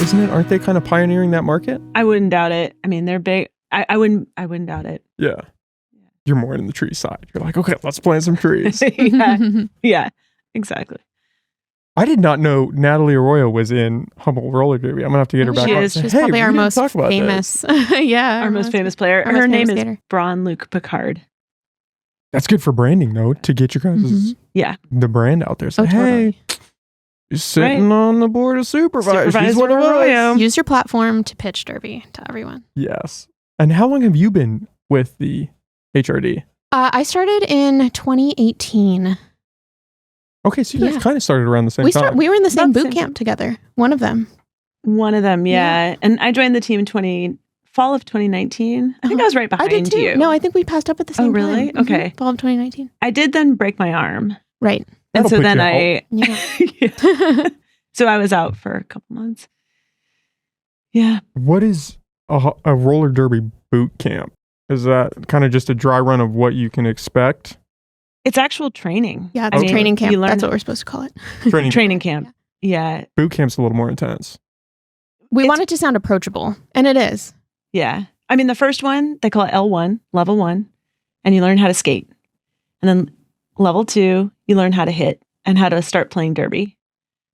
isn't it? Aren't they kind of pioneering that market? I wouldn't doubt it. I mean, they're big. I wouldn't doubt it. Yeah. You're more in the tree side. You're like, okay, let's plant some trees. Yeah, exactly. I did not know Natalie Arroyo was in Humboldt Roller Derby. I'm going to have to get her back She on. is. She's probably our most famous. Our most famous player. Her name is Braun-Luc Picard. That's good for branding, though, to get your guys' the brand out there. So, totally. Hey, he's sitting on the board of supervisors. He's one of Arroyo. Use your platform to pitch Derby to everyone. Yes. And how long have you been with the HRD? I started in 2018. Okay, so you guys kind of started around the same time. We were in the same boot camp together. One of them, yeah. And I joined the team in fall of 2019. I think I was right behind I did too. you. No, I think we passed up at the same time. Oh, really? time. Okay. Fall of 2019. I did then break my arm. Right. And so then Yeah. so I was out for a couple months. Yeah. What is a roller derby boot camp? Is that kind of just a dry run of what you can expect? It's actual training. Yeah, it's training camp. That's what we're supposed to call it. Training camp. Yeah. Boot camp's a little more intense. We want it to sound approachable, and it is. Yeah. I mean, the first one, they call it L1, level 1, and you learn how to skate. And then level 2, you learn how to hit and how to start playing derby.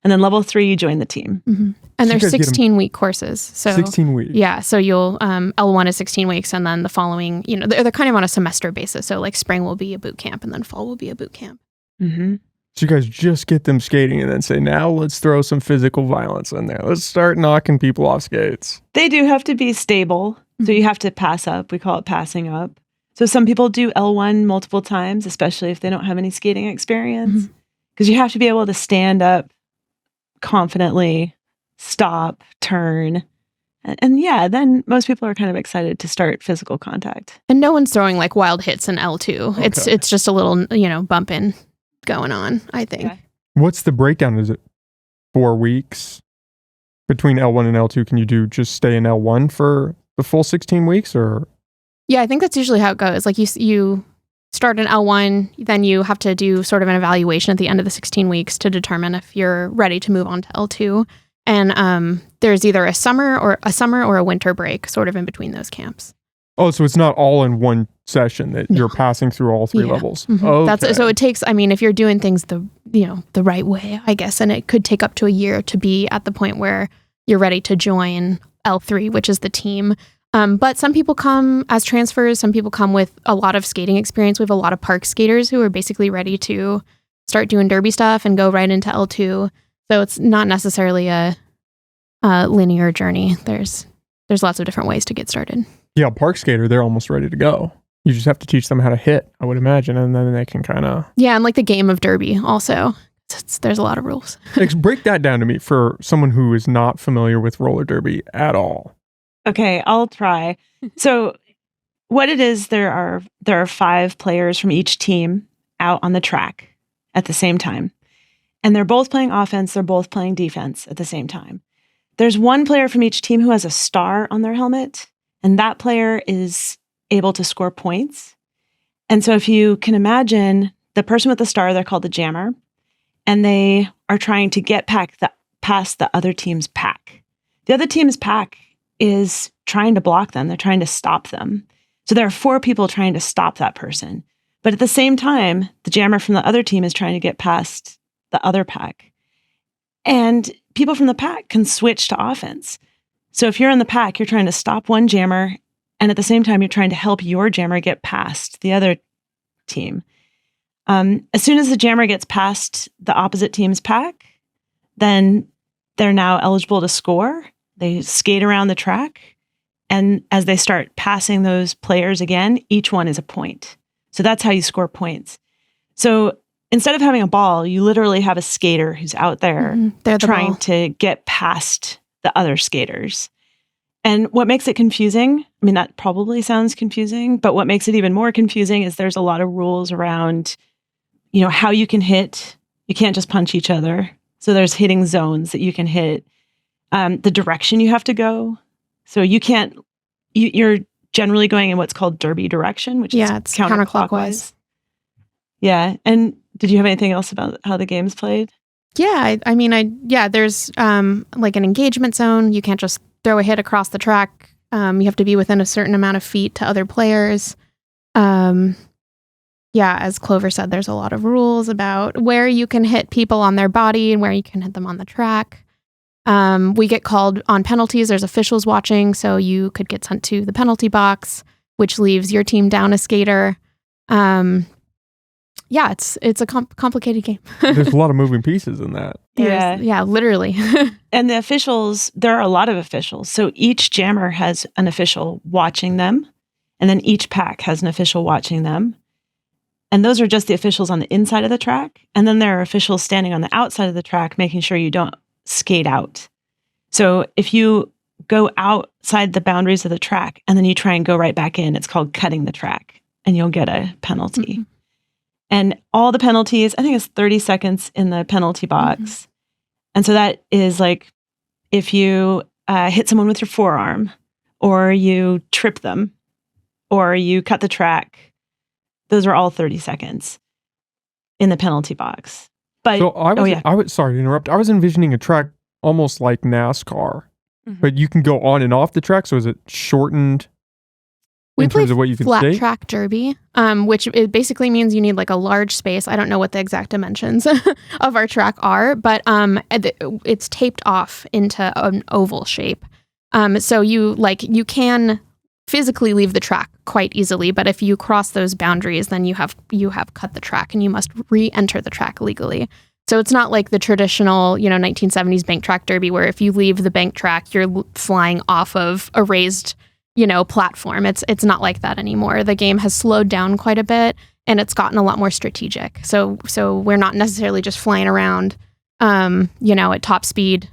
And then level 3, you join the team. Mm-hmm. And So there's 16-week courses. So 16 weeks. Yeah. So you'll, L1 is 16 weeks. And then the following, they're kind of on a semester basis. So like spring will be a boot camp and then fall will be a boot camp. Mm-hmm. So you guys just get them skating and then say, now let's throw some physical violence in there. Let's start knocking people off skates. They do have to be stable. Mm-hmm. So you have to pass up. We call it passing up. So some people do L1 multiple times, especially if they don't have any skating experience. Because you have to be able to stand up confidently, stop, turn. And yeah, then most people are kind of excited to start physical contact. And no one's throwing like wild hits in L2. Okay. It's just a little, bumping going on, I think. Okay. What's the breakdown? Is it 4 weeks between L1 and L2? Can you just stay in L1 for the full 16 weeks or? Yeah, I think that's usually how it goes. Like you start in L1, then you have to do sort of an evaluation at the end of the 16 weeks to determine if you're ready to move on to L2. And there's either a summer or a winter break sort of in between those camps. Oh, so it's not all in one session that you're passing through all 3 levels. Mm-hmm. Okay. So it takes, if you're doing things the right way, I guess, and it could take up to a year to be at the point where you're ready to join L3, which is the team. But some people come as transfers. Some people come with a lot of skating experience. We have a lot of park skaters who are basically ready to start doing derby stuff and go right into L2. So it's not necessarily a linear journey. There's lots of different ways to get started. Yeah, park skater, they're almost ready to go. You just have to teach them how to hit, I would imagine, and then they can kind of... Yeah, and like the game of derby also. There's a lot of rules. Break that down to me for someone who is not familiar with roller derby at all. Okay, I'll try. So what it is, there are 5 players from each team out on the track at the same time. And they're both playing offense, they're both playing defense at the same time. There's one player from each team who has a star on their helmet, and that player is able to score points. And so if you can imagine the person with the star, they're called the jammer, and they are trying to get past the other team's pack. The other team's pack is trying to block them. They're trying to stop them. So there are 4 people trying to stop that person. But at the same time, the jammer from the other team is trying to get past the other pack. And people from the pack can switch to offense. So if you're in the pack, you're trying to stop one jammer, and at the same time, you're trying to help your jammer get past the other team. As soon as the jammer gets past the opposite team's pack, then they're now eligible to score. They skate around the track, and as they start passing those players again, each one is a point. So that's how you score points. So instead of having a ball, you literally have a skater who's out there trying to get past the other skaters. And what makes it confusing, that probably sounds confusing, but what makes it even more confusing is there's a lot of rules around, how you can hit. You can't just punch each other. So there's hitting zones that you can hit. The direction you have to go. So you're generally going in what's called derby direction, which is it's counterclockwise. Yeah. And did you have anything else about how the game's played? Yeah, there's like an engagement zone. You can't just throw a hit across the track. You have to be within a certain amount of feet to other players. As Clover said, there's a lot of rules about where you can hit people on their body and where you can hit them on the track. We get called on penalties. There's officials watching, so you could get sent to the penalty box, which leaves your team down a skater. It's a complicated game. There's a lot of moving pieces in that. Yeah, literally. And the officials, there are a lot of officials. So each jammer has an official watching them, and then each pack has an official watching them. And those are just the officials on the inside of the track. And then there are officials standing on the outside of the track, making sure you don't skate out. So if you go outside the boundaries of the track and then you try and go right back in, it's called cutting the track, and you'll get a penalty. Mm-hmm. And all the penalties, I think it's 30 seconds in the penalty box. Mm-hmm. And so that is like if you hit someone with your forearm, or you trip them, or you cut the track, those are all 30 seconds in the penalty box. But so I was sorry to interrupt. I was envisioning a track almost like NASCAR, but you can go on and off the track. So is it shortened in terms of what you can flat skate? Track derby, which it basically means you need like a large space. I don't know what the exact dimensions of our track are, but it's taped off into an oval shape. So you can physically leave the track quite easily, but if you cross those boundaries, then you have cut the track and you must re-enter the track legally. So it's not like the traditional, 1970s bank track derby where if you leave the bank track, you're flying off of a raised, platform. It's not like that anymore. The game has slowed down quite a bit and it's gotten a lot more strategic. So we're not necessarily just flying around, at top speed,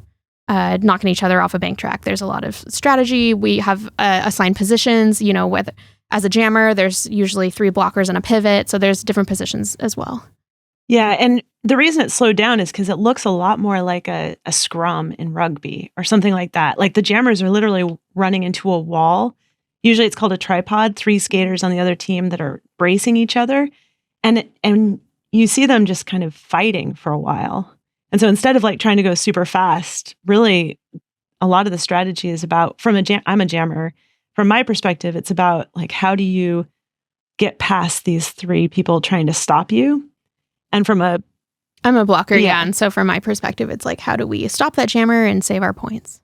knocking each other off a bank track. There's a lot of strategy. We have assigned positions, whether as a jammer, there's usually 3 blockers and a pivot. So there's different positions as well. Yeah. And the reason it slowed down is because it looks a lot more like a scrum in rugby or something like that. Like the jammers are literally running into a wall. Usually it's called a tripod, 3 skaters on the other team that are bracing each other. And you see them just kind of fighting for a while. And so instead of like trying to go super fast, really a lot of the strategy is about, I'm a jammer. From my perspective, it's about like, how do you get past these 3 people trying to stop you? And I'm a blocker, yeah. And so from my perspective, it's like, how do we stop that jammer and save our points?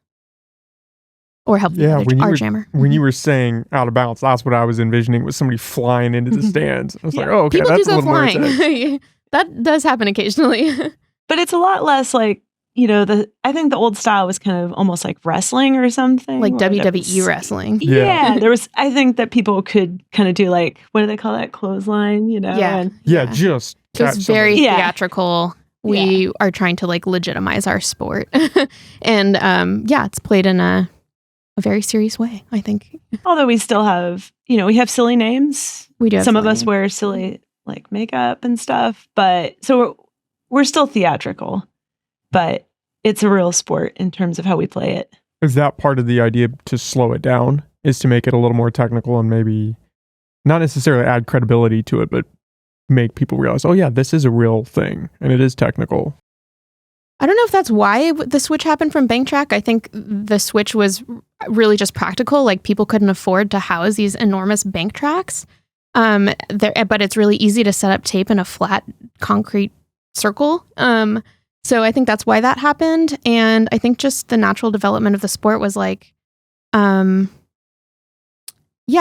Or help our jammer. When you were saying out of bounds, that's what I was envisioning, was somebody flying into the stands. I was like, oh, okay, people that's do a go little flying. more That does happen occasionally. But it's a lot less like, I think the old style was kind of almost like wrestling or something. Like WWE wrestling. Yeah. I think that people could kind of do like, what do they call that? Clothesline, Yeah. Just. It was very theatrical. We are trying to like legitimize our sport. And it's played in a very serious way, I think. Although we still have, we have silly names. We do have some of us wear silly like makeup and stuff, but so we're still theatrical, but it's a real sport in terms of how we play it. Is that part of the idea to slow it down, is to make it a little more technical and maybe not necessarily add credibility to it, but make people realize, oh yeah, this is a real thing and it is technical? I don't know if that's why the switch happened from bank track. I think the switch was really just practical. Like people couldn't afford to house these enormous bank tracks. But it's really easy to set up tape in a flat concrete circle. So I think that's why that happened. And I think just the natural development of the sport was like,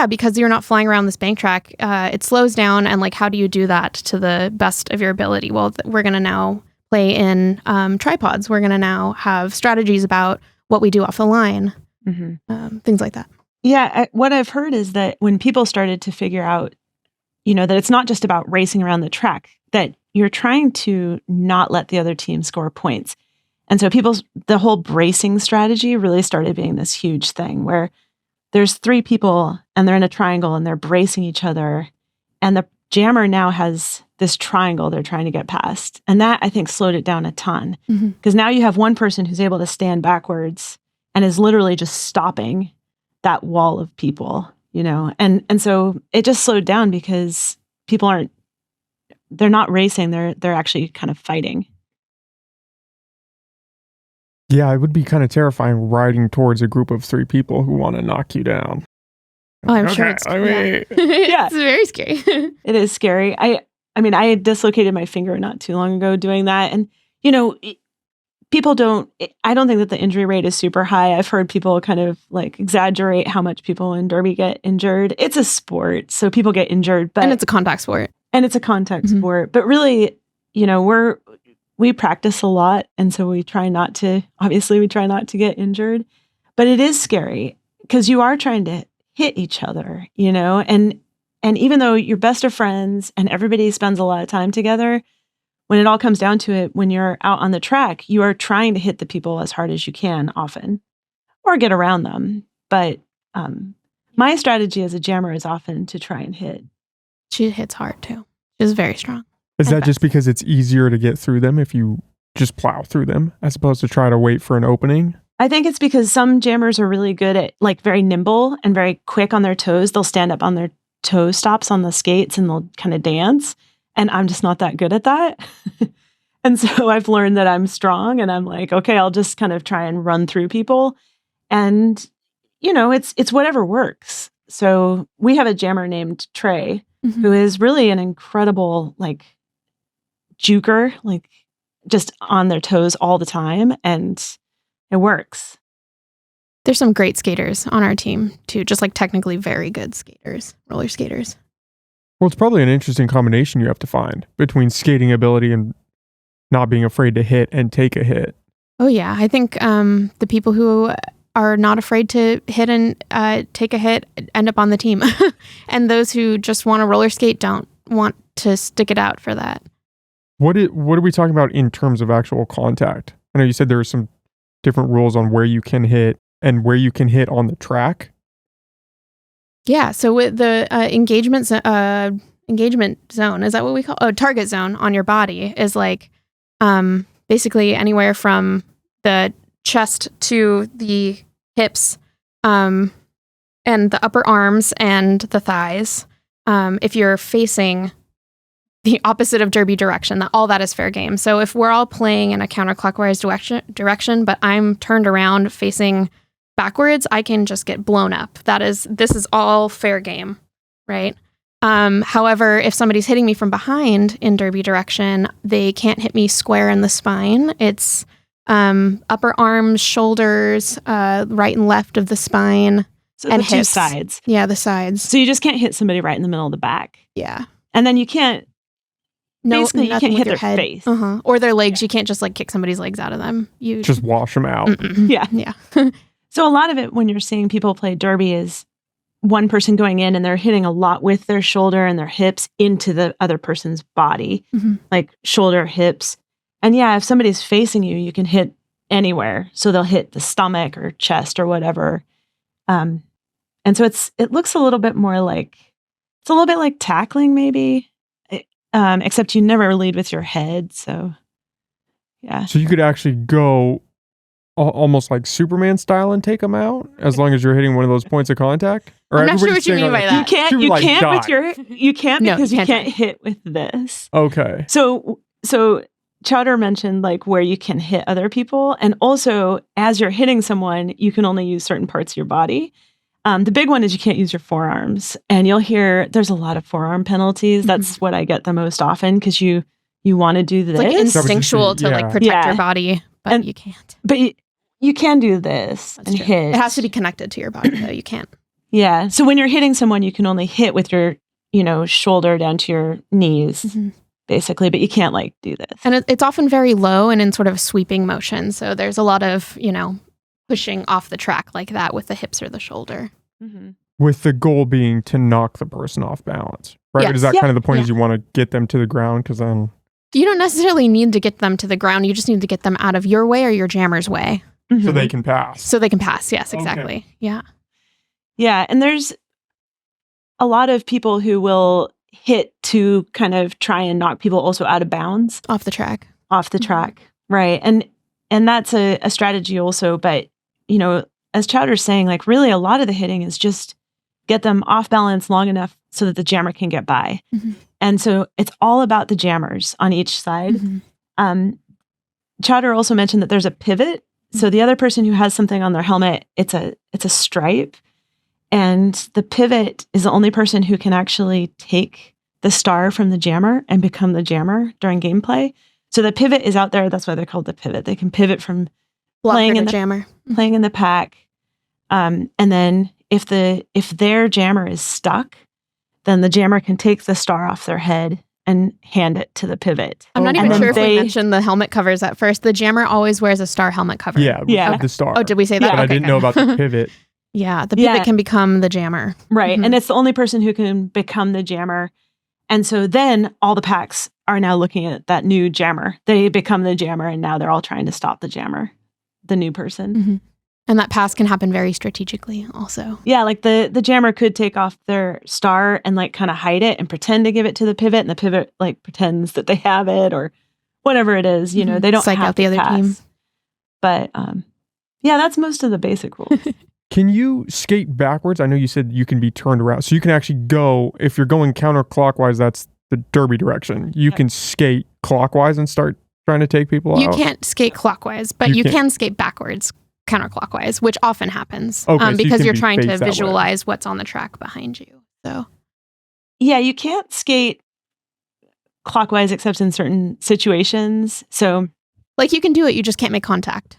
because you're not flying around this bank track, it slows down. And like, how do you do that to the best of your ability? Well, we're going to now play in tripods. We're going to now have strategies about what we do off the line, things like that. Yeah. What I've heard is that when people started to figure out, that it's not just about racing around the track, that you're trying to not let the other team score points. And so the whole bracing strategy really started being this huge thing where there's 3 people and they're in a triangle and they're bracing each other. And the jammer now has this triangle they're trying to get past. And that, I think, slowed it down a ton. Because now you have one person who's able to stand backwards and is literally just stopping that wall of people, And so it just slowed down because people they're not racing, they're actually kind of fighting. Yeah, it would be kind of terrifying riding towards a group of 3 people who want to knock you down. Oh, I'm sure it's Yeah. it's very scary. It is scary. I mean, I dislocated my finger not too long ago doing that. And, you know, people I don't think that the injury rate is super high. I've heard people kind of like exaggerate how much people in Derby get injured. It's a sport, so people get injured, but And it's a contact sport. sport. But really, you know, we practice a lot, and so we try not to get injured. But it is scary because you are trying to hit each other, you know, and even though you're best of friends and everybody spends a lot of time together, when it all comes down to it, when you're out on the track, you are trying to hit the people as hard as you can often, or get around them. But my strategy as a jammer is often to try and hit. She hits hard too. She's very strong. Is And that just because it's easier to get through them if you just plow through them as opposed to try to wait for an opening? I think it's because some jammers are really good at, like, very nimble and very quick on their toes. They'll stand up on their toe stops on the skates and they'll kind of dance. And I'm just not that good at that. And so I've learned that I'm strong and I'm like, okay, I'll just kind of try and run through people. And, you know, it's whatever works. So we have a jammer named Trey, who is really an incredible, like, juker, like, just on their toes all the time. And it works. There's some great skaters on our team too, just like technically very good skaters, roller skaters. Well, it's probably an interesting combination you have to find between skating ability and not being afraid to hit and take a hit. Oh yeah, I think the people who are not afraid to hit and take a hit end up on the team. And those who just want to roller skate don't want to stick it out for that. What are we talking about in terms of actual contact? I know you said there are some different rules on where you can hit and where you can hit on the track. Yeah, so with the engagement zone, is that what we call? Oh, target zone on your body is like basically anywhere from the chest to the hips, and the upper arms and the thighs. If you're facing the opposite of derby direction, all that is fair game. So if we're all playing in a counterclockwise direction, but I'm turned around facing backwards, I can just get blown up. This is all fair game, right? However, if somebody's hitting me from behind in derby direction, they can't hit me square in the spine. It's upper arms, shoulders, right and left of the spine, So and the two hips. sides. Yeah, the sides. So you just can't hit somebody right in the middle of the back. Yeah. And then you can't, No, basically, you nothing can't with hit your their head. face. Or their legs. You can't just like kick somebody's legs out of them. You Just wash them out. Mm-mm. Yeah. Yeah. So a lot of it when you're seeing people play derby is one person going in and they're hitting a lot with their shoulder and their hips into the other person's body, like shoulder, hips. And yeah, if somebody's facing you, you can hit anywhere. So they'll hit the stomach or chest or whatever. And so it looks a little bit more like, it's a little bit like tackling maybe, except you never lead with your head. So yeah. So you could actually go almost like Superman style and take them out as long as you're hitting one of those points of contact? Or I'm not sure what everybody's you staying mean on by the- that. You can't No, because you you can't. can't hit with this. Okay. So Chowder mentioned like where you can hit other people, and also as you're hitting someone, you can only use certain parts of your body. The big one is you can't use your forearms, and you'll hear there's a lot of forearm penalties. That's what I get the most often because you want to do this, It's like That was instinctual just- to yeah. like protect Yeah. your body, but And- you can't. but you can do this That's and true. hit. It has to be connected to your body, though. You can't. Yeah. So when you're hitting someone, you can only hit with your shoulder down to your knees, basically, but you can't like do this. And it's often very low and in sort of sweeping motion. So there's a lot of, pushing off the track like that with the hips or the shoulder. With the goal being to knock the person off balance, right? Yes. Is that Yeah. kind of the point? Yeah. Is you want to get them to the ground because then You don't necessarily need to get them to the ground. You just need to get them out of your way or your jammer's way so they can pass. so they can pass. Yes, Okay. exactly. Yeah. Yeah, and there's a lot of people who will hit to kind of try and knock people also out of bounds Off the track. off the track, right? And that's a strategy also, but as Chowder's saying, like really a lot of the hitting is just get them off balance long enough so that the jammer can get by. And so it's all about the jammers on each side. Chowder also mentioned that there's a pivot. So the other person who has something on their helmet, it's a stripe, and the pivot is the only person who can actually take the star from the jammer and become the jammer during gameplay. So the pivot is out there. That's why they're called the pivot. They can pivot from playing in the jammer, playing in the pack, and then if their jammer is stuck, then the jammer can take the star off their head and hand it to the pivot. I'm not even And sure if then we mentioned the helmet covers at first. The jammer always wears a star helmet cover. Yeah, Yeah. the star. Oh, did we say that? But I Okay, didn't good. know about the pivot. Yeah, the pivot can become the jammer. Right. Mhm. And it's the only person who can become the jammer. And so then all the packs are now looking at that new jammer. They become the jammer, and now they're all trying to stop the jammer, the new person. Mhm. And that pass can happen very strategically also. Yeah, like the jammer could take off their star and like kind of hide it and pretend to give it to the pivot, and the pivot like pretends that they have it or whatever it is. You know, they don't Psych have out the to other pass. team. But yeah, that's most of the basic rules. Can you skate backwards? I know you said you can be turned around. So you can actually go, if you're going counterclockwise, that's the derby direction. You can skate clockwise and start trying to take people You out. can't skate clockwise, but You you can't. can skate backwards, counterclockwise, which often happens Okay, so you because can you're be trying to faced that way. visualize what's on the track behind you. So Yeah, you can't skate clockwise except in certain situations. So like you can do it, you just can't make contact.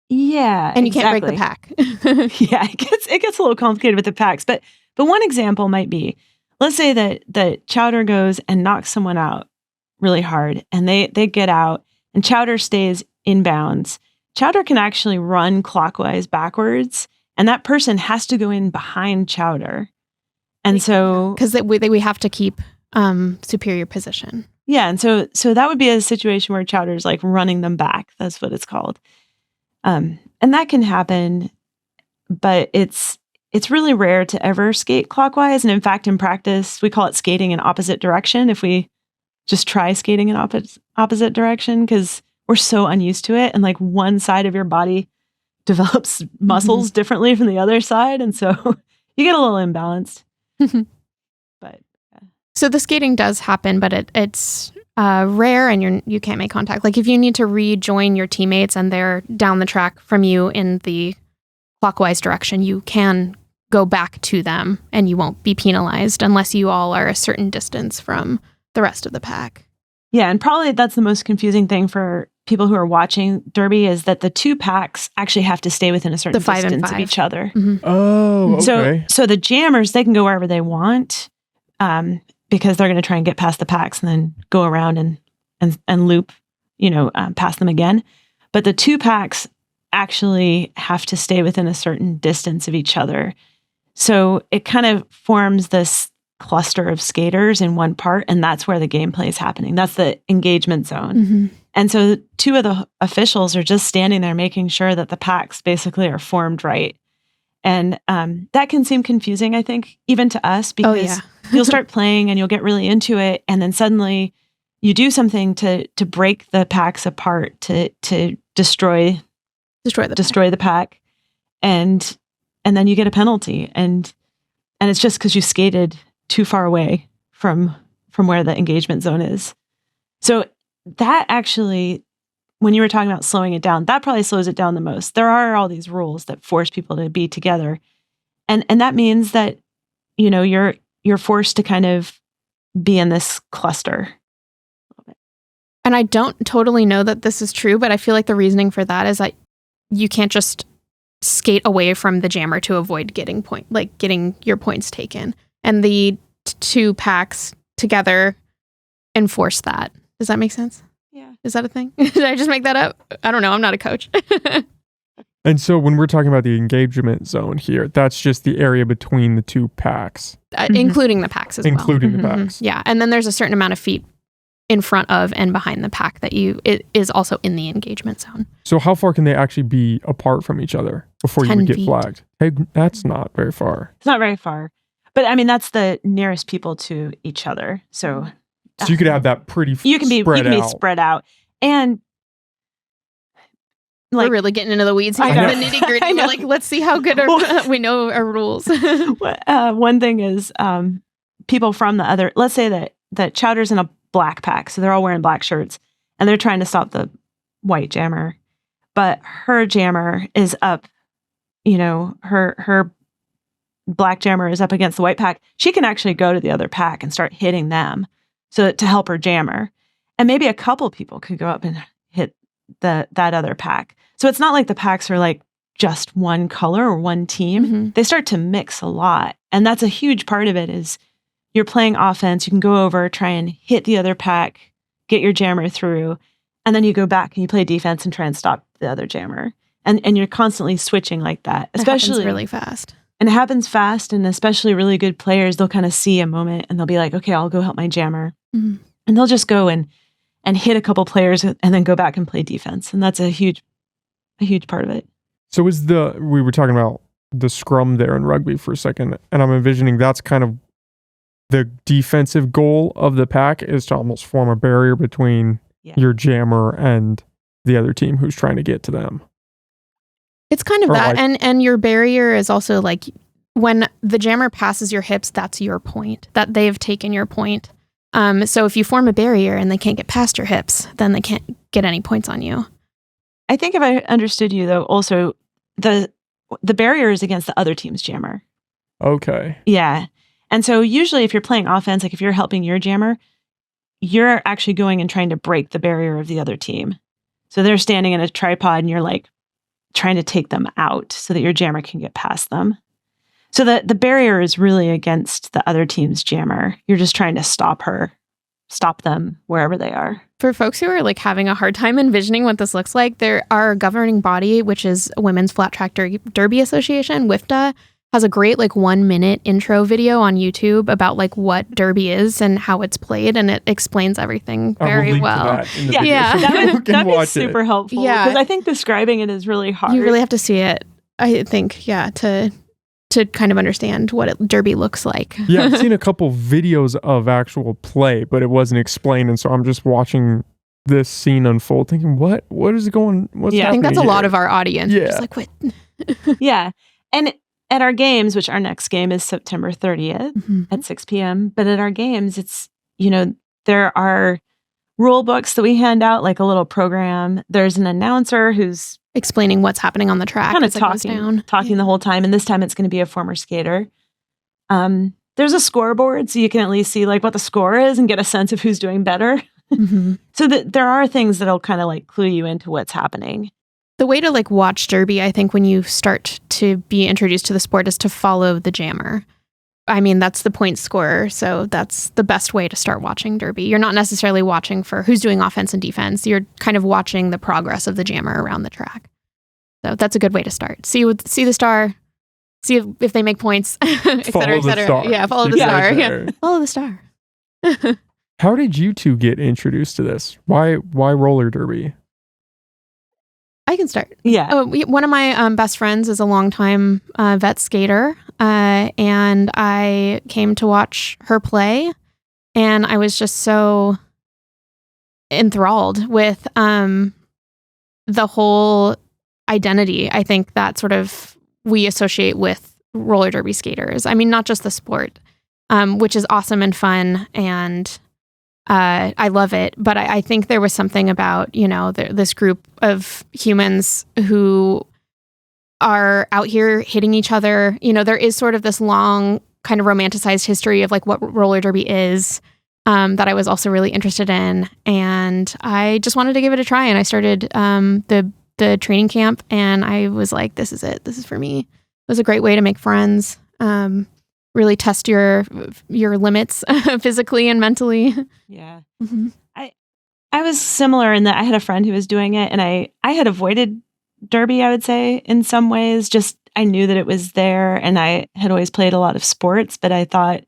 yeah, And you can't break the exactly. pack. Yeah, it gets a little complicated with the packs, but one example might be, let's say that Chowder goes and knocks someone out really hard, and they get out, and Chowder stays inbounds. Chowder can actually run clockwise backwards, and that person has to go in behind Chowder, and so Because we have to keep superior position. yeah, and so that would be a situation where Chowder's like running them back. That's what it's called. And that can happen, but it's really rare to ever skate clockwise. And in fact, in practice, we call it skating in opposite direction. If we just try skating in opposite direction, because we're so unused to it, and like one side of your body develops muscles differently from the other side, and so you get a little imbalanced. But So the skating does happen, but it's rare, and you can't make contact. Like if you need to rejoin your teammates and they're down the track from you in the clockwise direction, you can go back to them and you won't be penalized unless you all are a certain distance from the rest of the pack. yeah, and probably that's the most confusing thing for people who are watching Derby is that the two packs actually have to stay within a certain The 5 and distance of 5. each other. Oh, okay. So the jammers, they can go wherever they want, because they're going to try and get past the packs and then go around and loop, past them again. But the two packs actually have to stay within a certain distance of each other. So it kind of forms this cluster of skaters in one part, and that's where the gameplay is happening. That's the engagement zone. And so two of the officials are just standing there making sure that the packs basically are formed right. And that can seem confusing, I think, even to us, because you'll start playing and you'll get really into it, and then suddenly you do something to break the packs apart, to destroy the pack, and then you get a penalty, and it's just because you skated too far away from where the engagement zone is. So that actually, when you were talking about slowing it down, that probably slows it down the most. There are all these rules that force people to be together, and that means that you're forced to kind of be in this cluster. And I don't totally know that this is true, but I feel like the reasoning for that is that you can't just skate away from the jammer to avoid getting your points taken. And the two packs together enforce that. Does that make sense? Yeah. Is that a thing? Did I just make that up? I don't know. I'm not a coach. And so when we're talking about the engagement zone here, that's just the area between the two packs. Including the packs as well. Including the packs. Yeah. And then there's a certain amount of feet in front of and behind the pack that it is also in the engagement zone. So how far can they actually be apart from each other before you 10 would get feet. flagged? Hey, that's not very far. It's not very far, but I mean that's the nearest people to each other. So you could have that pretty you can be spread out, and We're really getting into the weeds here. I know. The nitty gritty. I know. We're like, let's see how good we know our rules. one thing is people from the other. Let's say that Chowder's in a black pack, so they're all wearing black shirts, and they're trying to stop the white jammer. but her jammer is up, her black jammer is up against the white pack, she can actually go to the other pack and start hitting them to help her jammer. And maybe a couple people could go up and hit that other pack. So it's not like the packs are like just one color or one team. Mm-hmm. They start to mix a lot. And that's a huge part of it is you're playing offense. You can go over, try and hit the other pack, get your jammer through, and then you go back and you play defense and try and stop the other jammer. And you're constantly switching like that. Especially it happens really fast. And it happens fast, and especially really good players, they'll kind of see a moment and they'll be like, okay, I'll go help my jammer. Mm-hmm. And they'll just go and hit a couple players and then go back and play defense. And that's a huge part of it. So we were talking about the scrum there in rugby for a second, and I'm envisioning that's kind of the defensive goal of the pack is to almost form a barrier between your jammer and the other team who's trying to get to them. It's kind of that. And your barrier is also like when the jammer passes your hips, that's your point, that they've taken your point. So if you form a barrier and they can't get past your hips, then they can't get any points on you. I think if I understood you, though, also the barrier is against the other team's jammer. Okay. Yeah. And so usually if you're playing offense, like if you're helping your jammer, you're actually going and trying to break the barrier of the other team. So they're standing in a tripod and you're like trying to take them out so that your jammer can get past them. So the barrier is really against the other team's jammer. You're just trying to stop them wherever they are. For folks who are like having a hard time envisioning what this looks like, there our governing body, which is Women's Flat Track Derby Association, WFDA, has a great like 1 minute intro video on YouTube about like what derby is and how it's played, and it explains everything very well. Yeah, that would be super helpful. Yeah, because I think describing it is really hard. You really have to see it, I think. Yeah, to kind of understand what derby looks like. Yeah, I've seen a couple videos of actual play, but it wasn't explained, and so I'm just watching this scene unfold, thinking, "What is going? What's happening?" I think that's a here? lot of our audience. Yeah, just like what? Yeah, and at our games, which our next game is September 30th at 6 p.m. But at our games, it's there are rule books that we hand out, like a little program. There's an announcer who's explaining what's happening on the track, kind of talking the whole time. And this time it's going to be a former skater. There's a scoreboard, so you can at least see like what the score is and get a sense of who's doing better. So that there are things that'll kind of like clue you into what's happening. The way to like watch derby, I think, when you start to be introduced to the sport is to follow the jammer. I mean, that's the point scorer, so that's the best way to start watching derby. You're not necessarily watching for who's doing offense and defense. You're kind of watching the progress of the jammer around the track. So that's a good way to start. See the star, see if they make points, et cetera, et cetera. Yeah, follow the star. Yeah, follow the star. How did you two get introduced to this? Why roller derby? I can start. Yeah. One of my best friends is a longtime vet skater, and I came to watch her play, and I was just so enthralled with the whole identity, I think, that sort of we associate with roller derby skaters. I mean, not just the sport, which is awesome and fun, and I love it, but I think there was something about, this group of humans who are out here hitting each other. There is sort of this long kind of romanticized history of like what roller derby is that I was also really interested in. And I just wanted to give it a try. And I started the training camp, and I was like, this is it. This is for me. It was a great way to make friends. Really test your limits physically and mentally. Yeah. I was similar in that I had a friend who was doing it, and I had avoided derby, I would say, in some ways. Just I knew that it was there, and I had always played a lot of sports, but I thought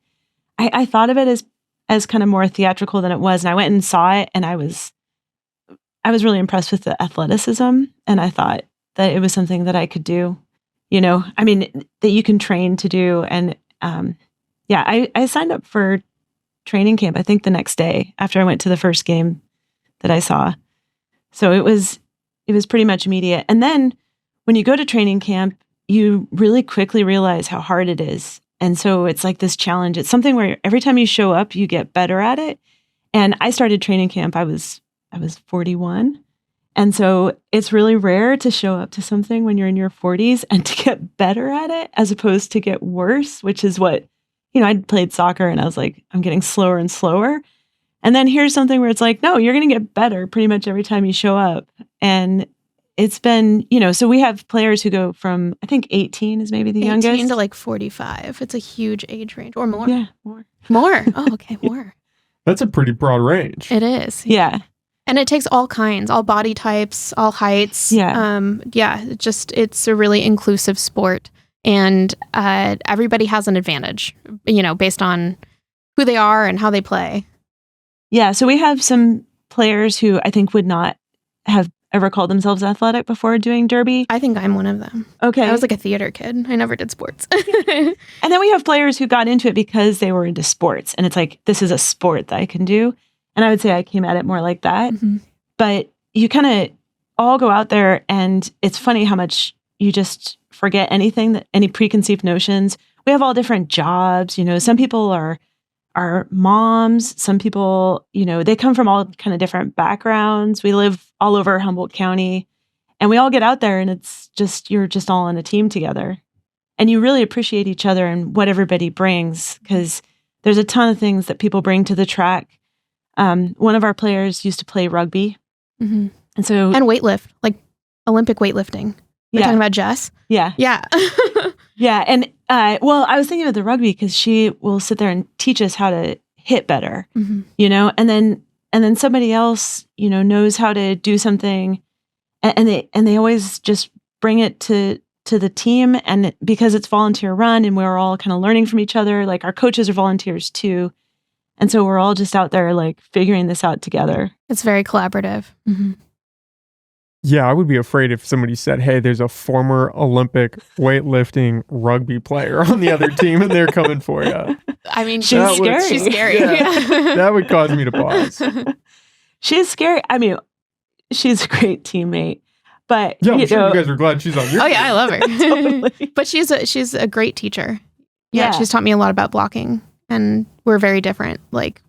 of it as kind of more theatrical than it was. And I went and saw it, and I was really impressed with the athleticism, and I thought that it was something that I could do. I mean, that you can train to do. And I signed up for training camp, I think the next day after I went to the first game that I saw. So it was pretty much immediate. And then when you go to training camp, you really quickly realize how hard it is. And so it's like this challenge. It's something where every time you show up, you get better at it. And I started training camp. I was 41, And so it's really rare to show up to something when you're in your 40s and to get better at it as opposed to get worse, which is what, I'd played soccer and I was like, I'm getting slower and slower. And then here's something where it's like, no, you're going to get better pretty much every time you show up. And it's been, so we have players who go from, I think 18 is maybe the 18 youngest. 18 to like 45. It's a huge age range or more. Yeah, more. More. Oh, okay, more. That's a pretty broad range. It is. Yeah. And it takes all kinds, all body types, all heights. Yeah. It's a really inclusive sport. And everybody has an advantage, based on who they are and how they play. Yeah. So we have some players who I think would not have ever called themselves athletic before doing derby. I think I'm one of them. Okay. I was like a theater kid. I never did sports. And then we have players who got into it because they were into sports. And it's like, this is a sport that I can do. And I would say I came at it more like that. Mm-hmm. But you kind of all go out there and it's funny how much you just forget any preconceived notions. We have all different jobs. Some people are moms. Some people, they come from all kind of different backgrounds. We live all over Humboldt County and we all get out there and it's just, you're just all on a team together. And you really appreciate each other and what everybody brings because there's a ton of things that people bring to the track. One of our players used to play rugby. Mm-hmm. And weightlift, like Olympic weightlifting. We're talking about Jess? Yeah. Yeah. Yeah. And, I was thinking of the rugby because she will sit there and teach us how to hit better, mm-hmm. And then somebody else, knows how to do something and they always just bring it to the team. And because it's volunteer run and we're all kind of learning from each other, like our coaches are volunteers too. And so we're all just out there like figuring this out together. It's very collaborative. Mm-hmm. Yeah, I would be afraid if somebody said, hey, there's a former Olympic weightlifting rugby player on the other team and they're coming for you. I mean, she's scary. She's scary. Yeah. That would cause me to pause. She's scary. I mean, she's a great teammate. But yeah, I'm sure you guys are glad she's on your team. Yeah, I love her. Totally. But she's a great teacher. Yeah, Yeah, she's taught me a lot about blocking. And we're very different, like,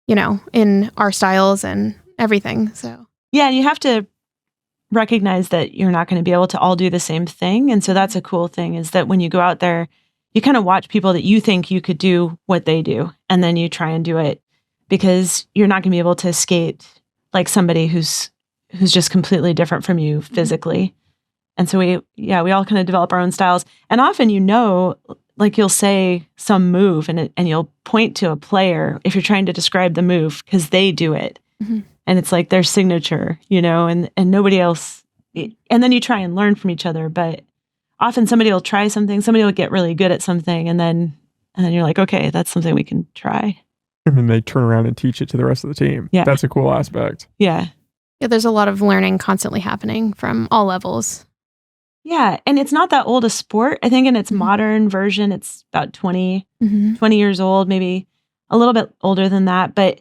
in our styles and everything. So yeah, and you have to recognize that you're not going to be able to all do the same thing. And so that's a cool thing is that when you go out there, you kind of watch people that you think you could do what they do. And then you try and do it because you're not going to be able to skate like somebody who's just completely different from you physically. And so we all kind of develop our own styles. And often, like you'll say some move and you'll point to a player if you're trying to describe the move because they do it. Mm-hmm. And it's like their signature, and nobody else. And then you try and learn from each other. But often somebody will try something, somebody will get really good at something. And then you're like, okay, that's something we can try. And then they turn around and teach it to the rest of the team. Yeah. That's a cool aspect. Yeah. Yeah, there's a lot of learning constantly happening from all levels. Yeah. And it's not that old a sport. I think in its modern version, it's about 20 years old, maybe a little bit older than that. But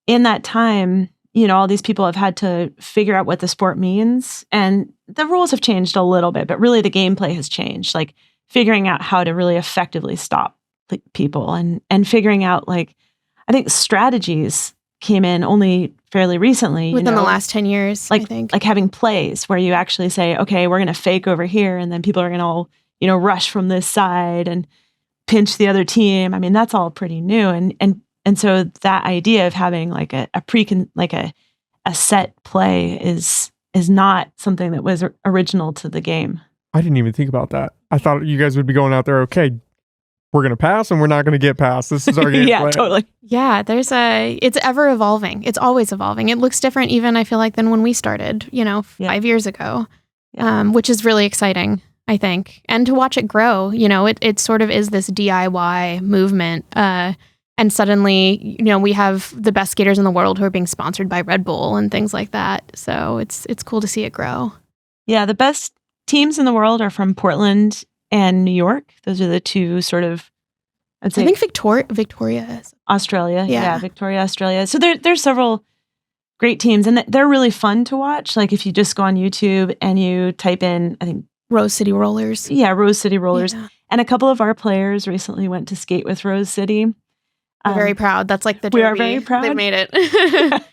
in that time, all these people have had to figure out what the sport means. And the rules have changed a little bit, but really the gameplay has changed. Like figuring out how to really effectively stop people and figuring out I think strategies came in only fairly recently. Within the last 10 years, I think. Like having plays where you actually say, okay, we're going to fake over here. And then people are going to all, rush from this side and pinch the other team. I mean, that's all pretty new. And so that idea of having like a set play is not something that was original to the game. I didn't even think about that. I thought you guys would be going out there, okay, we're going to pass and we're not going to get past. This is our game Yeah, plan. totally. Yeah, it's ever evolving. It's always evolving. It looks different even, I feel like, than when we started, 5 years ago, which is really exciting, I think. And to watch it grow, it sort of is this DIY movement. And suddenly, we have the best skaters in the world who are being sponsored by Red Bull and things like that. So it's cool to see it grow. Yeah, the best teams in the world are from Portland and New York. Those are the two sort of, I'd say. I think Victoria is. Australia. Yeah. Victoria, Australia. So there's several great teams and they're really fun to watch. Like if you just go on YouTube and you type in, I think. Rose City Rollers. Yeah, Rose City Rollers. Yeah. And a couple of our players recently went to skate with Rose City. We're very proud. That's like the derby. We are very proud. They've made it.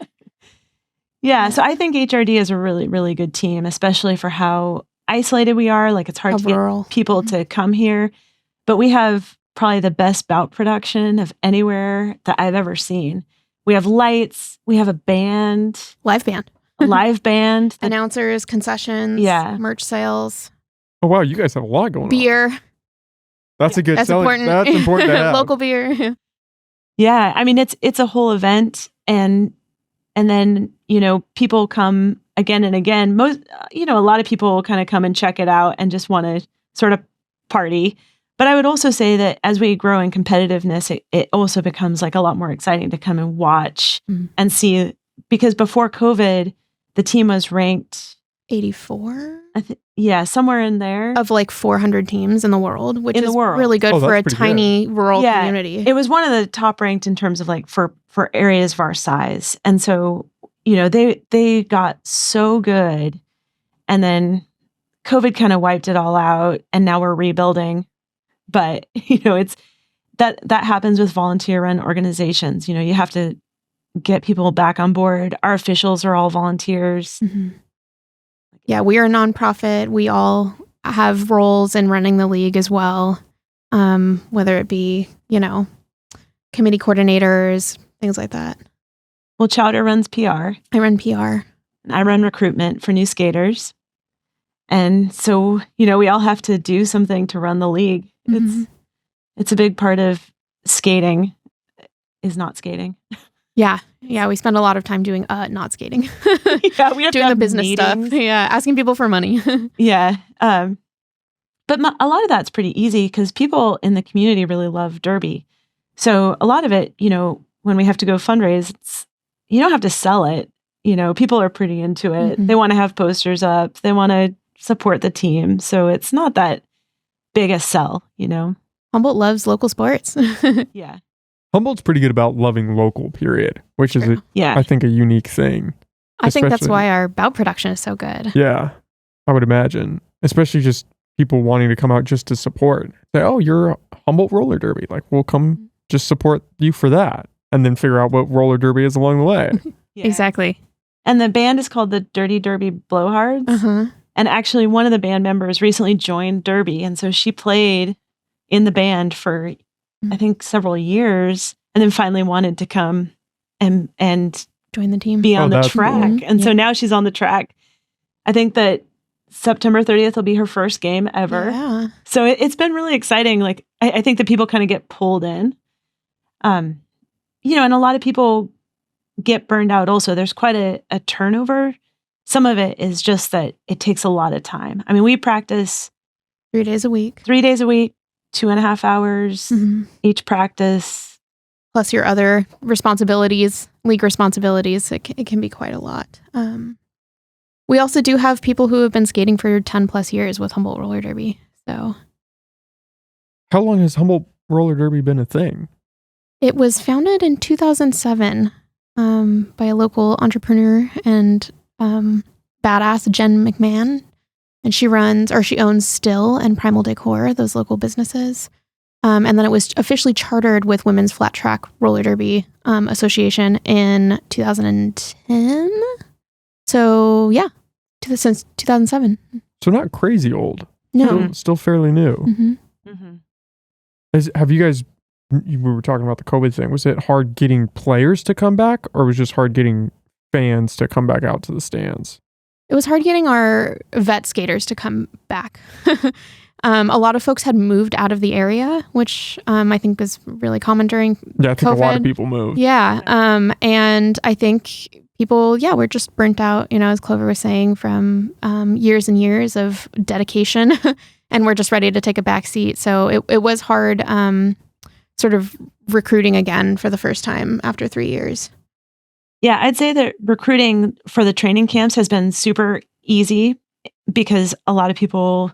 Yeah. So I think HRD is a really, really good team, especially for how isolated we are. Like it's hard How to rural. get people to come here. But we have probably the best bout production of anywhere that I've ever seen. We have lights. We have a band. Live band. A live band. that- Announcers, concessions, Yeah. merch sales, Oh wow, you guys have a lot going on. beer. That's a good That's selling. important. That's important to have. Local beer. Yeah. I mean, it's a whole event. And then, people come again and again. Most, a lot of people kind of come and check it out and just want to sort of party. But I would also say that as we grow in competitiveness, it also becomes like a lot more exciting to come and watch and see. Because before COVID, the team was ranked 84 somewhere in there. of like 400 teams in the world, which In the is world. really good Oh, for a that's pretty tiny rural Yeah. community. It was one of the top ranked in terms of like for areas of our size. And so, they got so good. And then COVID kind of wiped it all out and now we're rebuilding. But, it's that happens with volunteer run organizations. You have to get people back on board. Our officials are all volunteers. Mhm. Yeah, we are a nonprofit. We all have roles in running the league as well, whether it be, committee coordinators, things like that. Well, Chowder runs PR. I run PR. And I run recruitment for new skaters. And so, we all have to do something to run the league. Mhm. It's a big part of skating is not skating. Yeah. Yeah. We spend a lot of time doing not skating, Yeah, we have to doing the have business meetings. stuff. Yeah. Asking people for money. Yeah. But a lot of that's pretty easy because people in the community really love Derby. So a lot of it, when we have to go fundraise, you don't have to sell it. People are pretty into it. Mhm. They want to have posters up. They want to support the team. So it's not that big a sell, Humboldt loves local sports. Yeah. Humboldt's pretty good about loving local, period, which is, True. Yeah. I think, a unique thing. I think that's Especially- why our bout production is so good. Yeah, I would imagine, especially just people wanting to come out just to support. Say, oh, you're a Humboldt roller derby. Like, we'll come just support you for that, and then figure out what roller derby is along the way. Yeah. Exactly. And the band is called the Dirty Derby Blowhards. Uh-huh. And actually, one of the band members recently joined Derby. And so she played in the band for, I think, several years and then finally wanted to come and Join the team. be on the that's cool. track. Mhm. And so Yeah. now she's on the track. I think that September 30th will be her first game ever. Yeah. So it's been really exciting. Like, I think that people kind of get pulled in. And a lot of people get burned out also. There's quite a turnover. Some of it is just that it takes a lot of time. I mean, we practice 3 days a week. 3 days a week, 2.5 hours Mhm. each practice. Plus your other responsibilities, league responsibilities. It can be quite a lot. We also do have people who have been skating for 10 plus years with Humboldt Roller Derby. So How long has Humboldt roller derby been a thing? it was founded in 2007 by a local entrepreneur and badass Jen McMahon. And she owns Still and Primal Decor, those local businesses. And then it was officially chartered with Women's Flat Track Roller Derby Association in 2010. So yeah, since 2007. So not crazy old. No. Still fairly new. hmm Mm-hmm. Have you guys? We were talking about the COVID thing. Was it hard getting players to come back, or was it just hard getting fans to come back out to the stands? It was hard getting our vet skaters to come back. A lot of folks had moved out of the area, which I think was really common during Yeah, I think a lot COVID. of people moved. Yeah. And I think people, were just burnt out, as Clover was saying, from years and years of dedication. And we're just ready to take a back seat. So it was hard sort of recruiting again for the first time after 3 years. Yeah, I'd say that recruiting for the training camps has been super easy because a lot of people,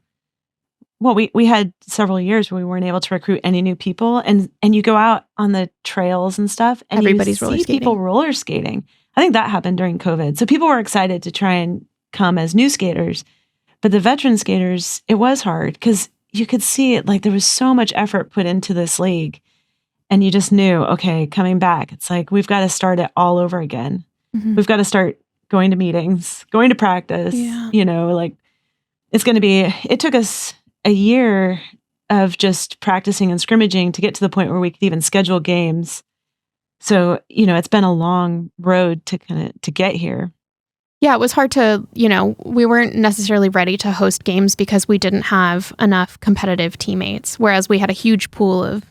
we had several years where we weren't able to recruit any new people. And you go out on the trails and stuff and Everybody's you roller see skating. people roller skating. I think that happened during COVID. So people were excited to try and come as new skaters. But the veteran skaters, it was hard because you could see it, like there was so much effort put into this league. And you just knew, okay, coming back, it's like, we've got to start it all over again. Mhm. We've got to start going to meetings, going to practice, Yeah. like it took us a year of just practicing and scrimmaging to get to the point where we could even schedule games. So, it's been a long road to get here. Yeah, it was hard to, we weren't necessarily ready to host games because we didn't have enough competitive teammates, whereas we had a huge pool of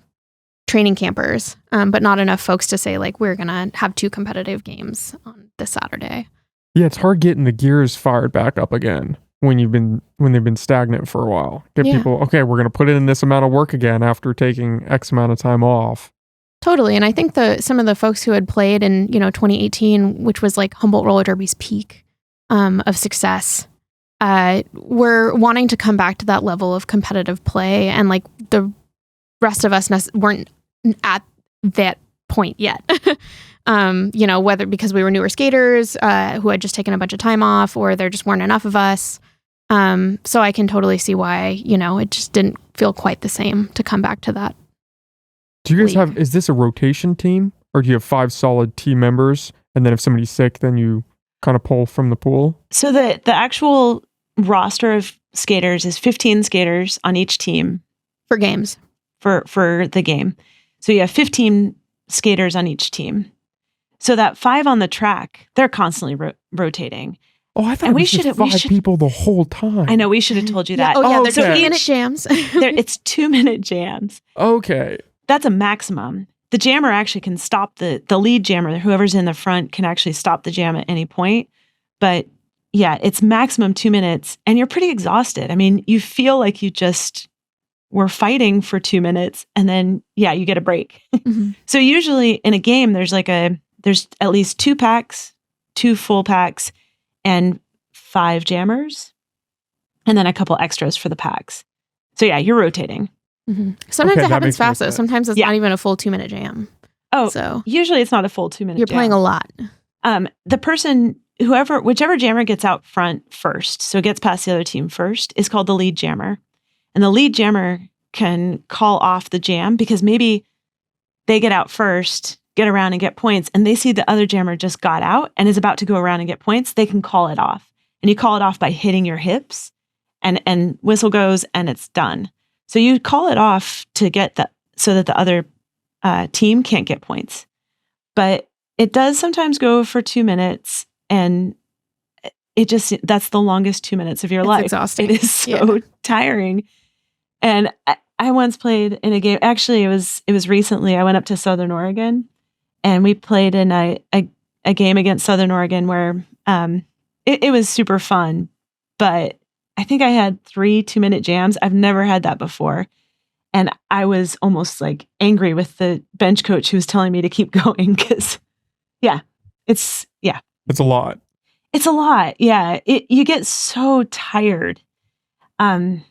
training campers, but not enough folks to say, like, we're going to have 2 competitive games on this Saturday. Yeah, it's hard getting the gears fired back up again when they've been stagnant for a while. Get people, okay, we're going to put in this amount of work again after taking X amount of time off. Totally. And I think some of the folks who had played in, 2018, which was like Humboldt Roller Derby's peak of success, were wanting to come back to that level of competitive play. And like the rest of us weren't at that point yet. Whether because we were newer skaters who had just taken a bunch of time off, or there just weren't enough of us. So I can totally see why, it just didn't feel quite the same to come back to that. Do you guys is this a rotation team, or do you have 5 solid team members, and then if somebody's sick, then you kind of pull from the pool? So the actual roster of skaters is 15 skaters on each team. For games. For the game. So you have 15 skaters on each team. So that 5 on the track, they're constantly rotating. Oh, I thought it was just 5 people the whole time. I know, we should have told you that. Yeah, okay. they're 2-minute jams. It's 2-minute jams. Okay. That's a maximum. The jammer actually can stop the lead jammer, whoever's in the front can actually stop the jam at any point. But yeah, it's maximum 2 minutes, and you're pretty exhausted. I mean, you feel like you just were fighting for 2 minutes, and then, you get a break. Mm-hmm. So usually in a game, there's at least 2 packs, 2 full packs, and 5 jammers, and then a couple extras for the packs. So yeah, you're rotating. Mm-hmm. Sometimes it happens fast, though. Sometimes it's not even a full 2-minute jam. Oh, so usually it's not a full 2-minute You're jam. playing a lot. The person, whichever jammer gets out front first, so gets past the other team first, is called the lead jammer. And the lead jammer can call off the jam because maybe they get out first, get around and get points, and they see the other jammer just got out and is about to go around and get points. They can call it off. And you call it off by hitting your hips, and whistle goes and it's done. So you call it off to get so that the other team can't get points. But it does sometimes go for 2 minutes, and that's the longest 2 minutes of your life. Exhausting. It is so tiring. And I once played in a game. Actually, it was recently. I went up to Southern Oregon, and we played in a game against Southern Oregon where it was super fun. But I think I had 3 2-minute jams. I've never had that before. And I was almost like angry with the bench coach who was telling me to keep going because, it's a lot. It's a lot. Yeah. You get so tired. And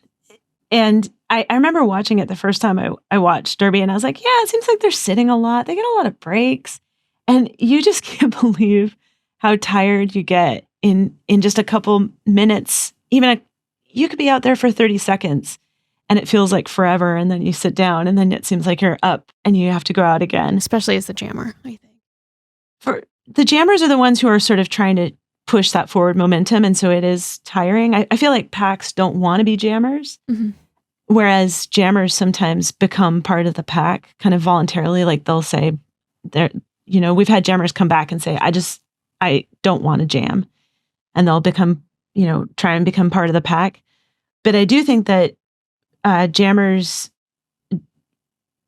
I remember watching it the first time I watched Derby, and I was like, it seems like they're sitting a lot. They get a lot of breaks. And you just can't believe how tired you get in just a couple minutes. You could be out there for 30 seconds and it feels like forever. And then you sit down and then it seems like you're up and you have to go out again. Especially as the jammer, I think. For the jammers are the ones who are sort of trying to push that forward momentum. And so it is tiring. I feel like packs don't want to be jammers. Mm-hmm. Whereas jammers sometimes become part of the pack kind of voluntarily. Like they'll say, we've had jammers come back and say, I don't want to jam. And they'll try and become part of the pack. But I do think that jammers,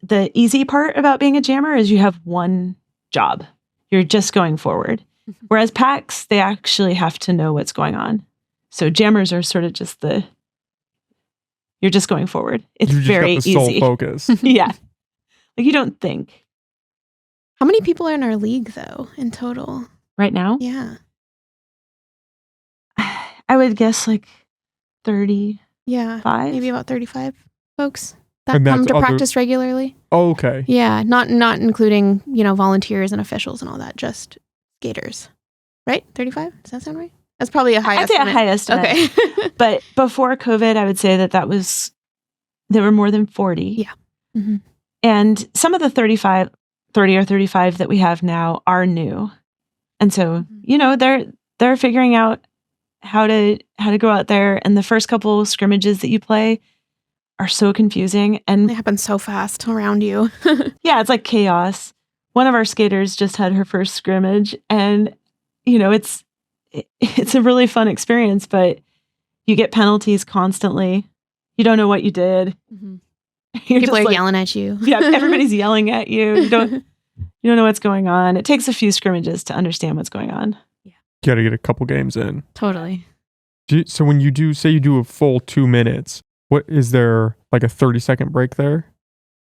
the easy part about being a jammer is you have one job. You're just going forward. Mm-hmm. Whereas packs, they actually have to know what's going on. So jammers are sort of just you're just going forward. It's very easy. Sole focus. Yeah. Like you don't think. How many people are in our league, though, in total? Right now? Yeah. I would guess like 30. Yeah. 5? Maybe about 35 folks that come to practice regularly. Oh, okay. Yeah. Not including, volunteers and officials and all that, just skaters. Right? 35? Does that sound right? That's probably a high estimate. I'd say a high estimate. Okay. But before COVID, I would say there were more than 40. Yeah. Mm-hmm. And some of the 30 or 35 that we have now are new. And so, they're figuring out how to go out there, and the first couple scrimmages that you play are so confusing, and They happen so fast around you. yeah, it's like chaos. One of our skaters just had her first scrimmage, and it's a really fun experience, but you get penalties constantly. You don't know what you did. Mhm. You're People just are yelling at you. yeah, everybody's yelling at you. You don't know what's going on. It takes a few scrimmages to understand what's going on. You got to get a couple games in. Totally. So when you do a full 2 minutes, what is there like a 30-second break there?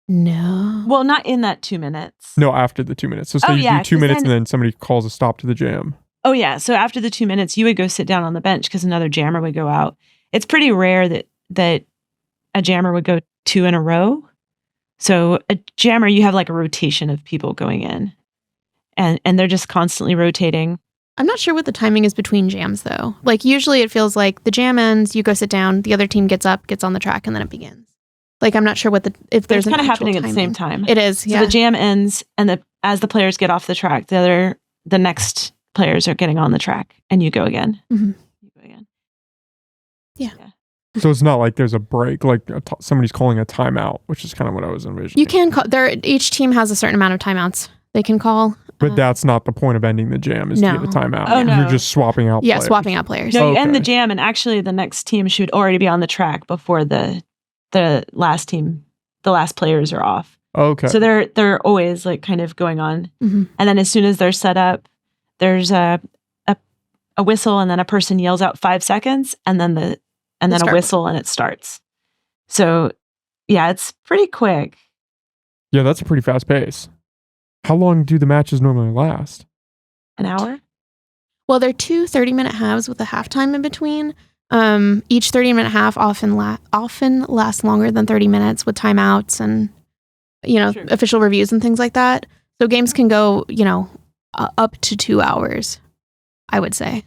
No. Well, not in that 2 minutes. No, after the 2 minutes. So say Oh, you yeah, do 2 'cause minutes then- and then somebody calls a stop to the jam. Oh, yeah. So after the 2 minutes, you would go sit down on the bench because another jammer would go out. It's pretty rare that a jammer would go 2 in a row. So a jammer, you have like a rotation of people going in, and they're just constantly rotating. I'm not sure what the timing is between jams, though. Like, usually it feels like the jam ends, you go sit down, the other team gets up, gets on the track, and then it begins. Like, I'm not sure if there's It's kind of an actual happening at the same timing. time. It is, So yeah. the jam ends, and as the players get off the track, the next players are getting on the track, and you go again. Mhm. You go again. So it's not like there's a break, like somebody's calling a timeout, which is kind of what I was envisioning. You can call, each team has a certain amount of timeouts they can call. But that's not the point of ending the jam, is to get a No. timeout. Oh, no. You're just swapping out Yeah, players. swapping out players. No, you end the Okay. jam, and actually the next team should already be on the track before the last players are off. Okay. So they're always like kind of going on. Mhm. And then as soon as they're set up, there's a whistle, and then a person yells out 5 seconds, and then a start. whistle, and it starts. So yeah, it's pretty quick. Yeah, that's a pretty fast pace. How long do the matches normally last? An hour? Well, they're 2 30-minute halves with a halftime in between. Each 30-minute half often lasts longer than 30 minutes with timeouts and, Sure. official reviews and things like that. So games can go, up to 2 hours, I would say.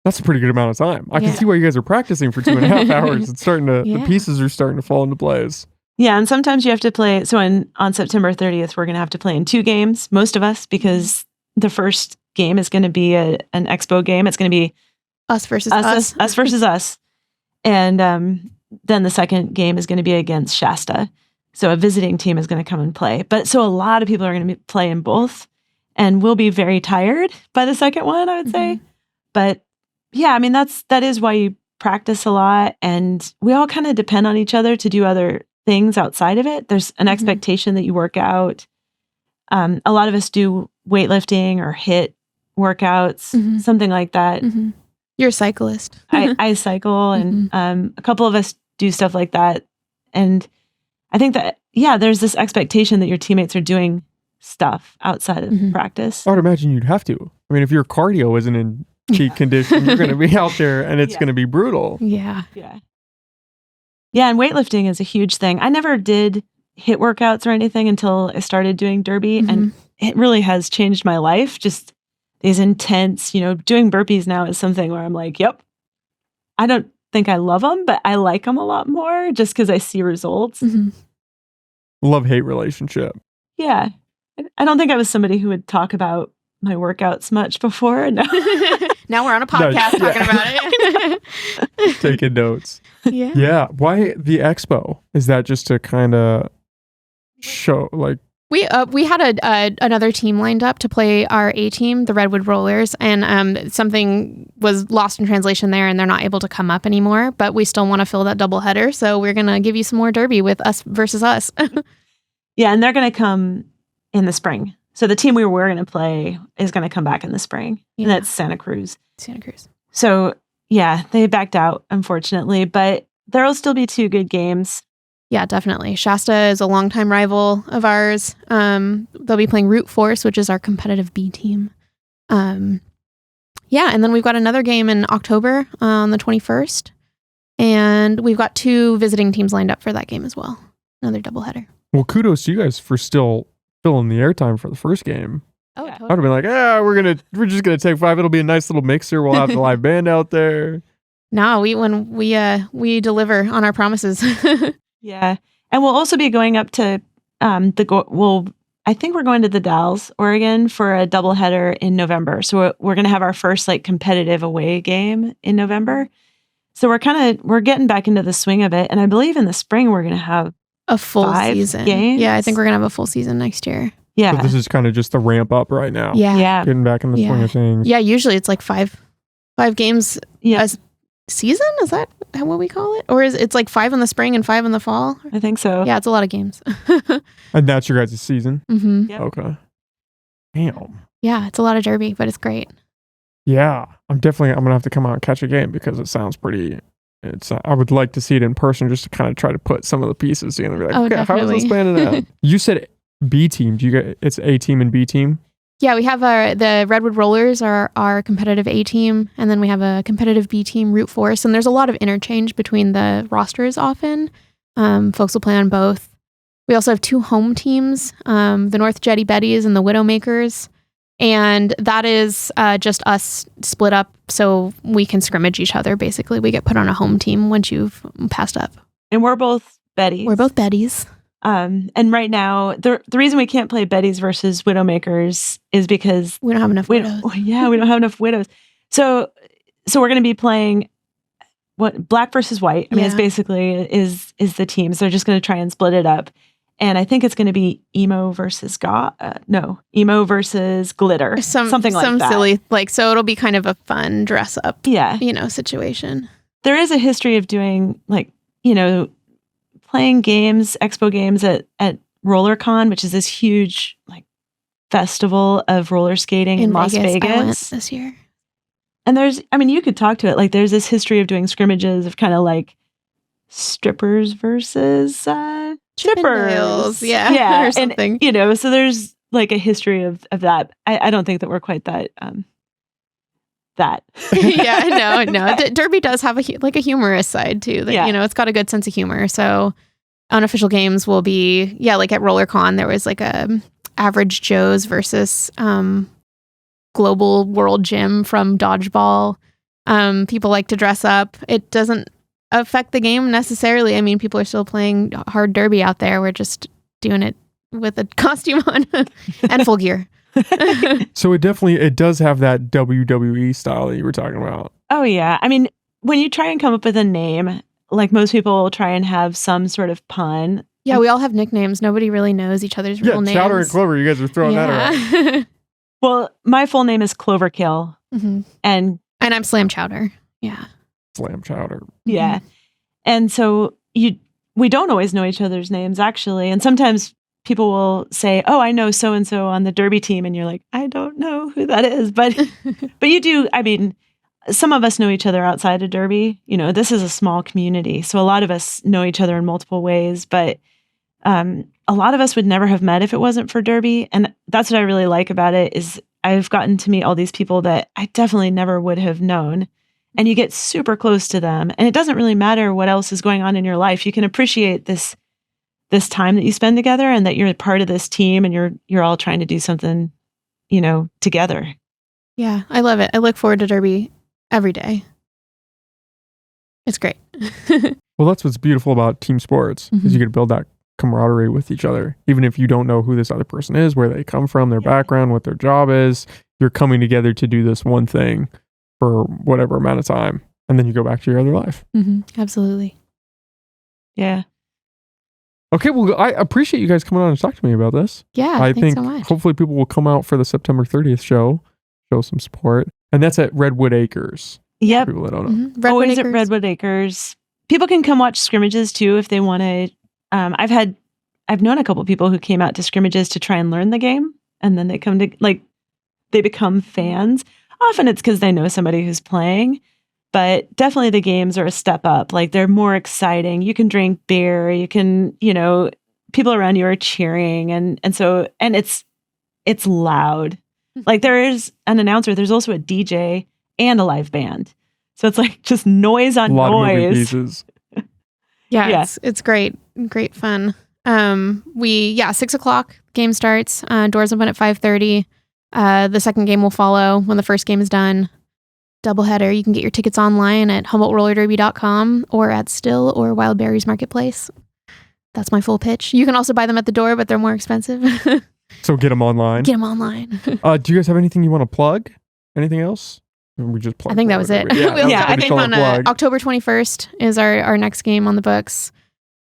That's a pretty good amount of time. I can Yeah. see why you guys are practicing for 2.5 hours. It's starting to, the Yeah. pieces are starting to fall into place. Yeah, and sometimes you have to play. So on September 30th, we're going to have to play in 2 games, most of us, because the first game is going to be an expo game. It's going to be Us versus us. us versus us. And then the second game is going to be against Shasta. So a visiting team is going to come and play. But so a lot of people are going to play in both, and we'll be very tired by the second one, I would say. But yeah, I mean, that is why you practice a lot, and we all kind of depend on each other to do other things outside of it. There's an expectation that you work out. A lot of us do weightlifting or HIIT workouts, Mhm. something like that. Mhm. You're a cyclist. I cycle, and a couple of us do stuff like that. And I think that, yeah, there's this expectation that your teammates are doing stuff outside of Mhm. practice. I would imagine you'd have to. I mean, if your cardio isn't in peak condition, you're going to be out there and it's Yeah. going to be brutal. Yeah. Yeah. Yeah, and weightlifting is a huge thing. I never did HIIT workouts or anything until I started doing derby, and it really has changed my life. Just these intense, doing burpees now is something where I'm like, yep, I don't think I love them, but I like them a lot more just because I see results. Mhm. Love-hate relationship. Yeah. I don't think I was somebody who would talk about my workouts much before. No. Now we're on a podcast yeah. talking about it. Taking notes. Yeah. Yeah. Why the expo? Is that just to kind of show, like, We had another team lined up to play our A team, the Redwood Rollers, and something was lost in translation there, and they're not able to come up anymore. But we still want to fill that doubleheader, so we're gonna give you some more derby with us versus us. Yeah, and they're going to come in the spring. So the team we were going to play is going to come back in the spring, Yeah. and that's Santa Cruz. Santa Cruz. So yeah, they backed out, unfortunately, but there'll still be 2 good games. Yeah, definitely. Shasta is a longtime rival of ours. They'll be playing Root Force, which is our competitive B team. Yeah, and then we've got another game in October on the 21st. And we've got 2 visiting teams lined up for that game as well. Another doubleheader. well, kudos to you guys for still filling the airtime for the first game. Oh, Yeah. I would have been like, we're just gonna take 5. It'll be a nice little mixer. We'll have the live band out there. No, we deliver on our promises. Yeah, and we'll also be going up to I I think we're going to the Dalles, Oregon for a doubleheader in November. So we're going to have our first like competitive away game in November. So we're getting back into the swing of it. And I believe in the spring we're going to have a full 5 season. games. Yeah, I think we're going to have a full season next year. Yeah. So this is kind of just the ramp up right now. Yeah. Getting back in the swing of things. Yeah, usually it's like five games a season. Is that what we call it? Or is it's like 5 in the spring and 5 in the fall? I think so. Yeah, it's a lot of games. And that's your guys' season? Mm-hmm. Yep. Okay. Damn. Yeah, it's a lot of derby, but it's great. Yeah. I'm going to have to come out and catch a game because it sounds pretty... I would like to see it in person just to kind of try to put some of the pieces together. Be like, okay, definitely. how is this panning out? You said B team. Do you get it's A team and B team? Yeah, we have the Redwood Rollers are our competitive A team, and then we have a competitive B team, Root Force, and there's a lot of interchange between the rosters often. Folks will play on both. We also have 2 home teams, the North Jetty Betties and the Widowmakers, and that is just us split up so we can scrimmage each other, basically. We get put on a home team once you've passed up. And we're both Betties. We're both Betties. And right now, the reason we can't play Betties versus Widowmakers is because we don't have enough widows. Yeah, we don't have enough widows. So we're going to be playing black versus white. I mean, it's basically is the teams. They're just going to try and split it up. And I think it's going to be emo versus emo versus glitter, something like that. Some silly, so it'll be kind of a fun dress up, situation. There is a history of doing playing games, expo games at RollerCon, which is this huge festival of roller skating in Las Vegas. I went this year. And you could talk to it. There's this history of doing scrimmages of kind of strippers versus strippers. Yeah, or something. And, so there's a history of that. I don't think that we're quite that. Yeah, no. Derby does have a humorous side too. That, it's got a good sense of humor. So unofficial games will be, at RollerCon, there was a Average Joe's versus Global World Gym from Dodgeball. People like to dress up. It doesn't affect the game necessarily. I mean, people are still playing hard derby out there. We're just doing it with a costume on and full gear. So it does have that WWE style that you were talking about. Oh yeah. I mean, when you try and come up with a name, most people will try and have some sort of pun. Yeah, we all have nicknames. Nobody really knows each other's real names. Chowder and Clover, you guys are throwing that around. Well, my full name is Cloverkill. Mm-hmm. And I'm Slam Chowder. Yeah. Slam Chowder. Yeah. Mm-hmm. And so we don't always know each other's names, actually. And sometimes people will say, oh, I know so-and-so on the derby team. And you're like, I don't know who that is. But you do. I mean, some of us know each other outside of derby. This is a small community. So a lot of us know each other in multiple ways. But a lot of us would never have met if it wasn't for derby. And that's what I really like about it is I've gotten to meet all these people that I definitely never would have known. And you get super close to them. And it doesn't really matter what else is going on in your life. You can appreciate this time that you spend together and that you're part of this team and you're all trying to do something, together. Yeah, I love it. I look forward to derby every day. It's great. Well, that's what's beautiful about team sports is you get to build that camaraderie with each other. Even if you don't know who this other person is, where they come from, their background, what their job is, you're coming together to do this one thing for whatever amount of time. And then you go back to your other life. Mm-hmm. Absolutely. Yeah. Okay, well, I appreciate you guys coming on and talk to me about this. Yeah, I think so much. Hopefully people will come out for the September 30th show some support. And that's at Redwood Acres. Yep. People that don't know. Mm-hmm. Always at Redwood Acres. People can come watch scrimmages too if they want to. I've known a couple people who came out to scrimmages to try and learn the game. And then they come to, they become fans. Often it's because they know somebody who's playing. But definitely the games are a step up. They're more exciting. You can drink beer. You can, people around you are cheering. And it's loud. There is an announcer. There's also a DJ and a live band. So it's just noise on noise. A lot of moving pieces. Yeah. It's great. Great fun. 6:00 game starts. Doors open at 5:30. The second game will follow when the first game is done. Doubleheader. You can get your tickets online at HumboldtRollerDerby.com or at Still or Wild Berries Marketplace. That's my full pitch. You can also buy them at the door, but they're more expensive. So get them online. Get them online. Do you guys have anything you want to plug? Anything else? We just plugged I think that was it. Yeah, I think on October 21st is our next game on the books.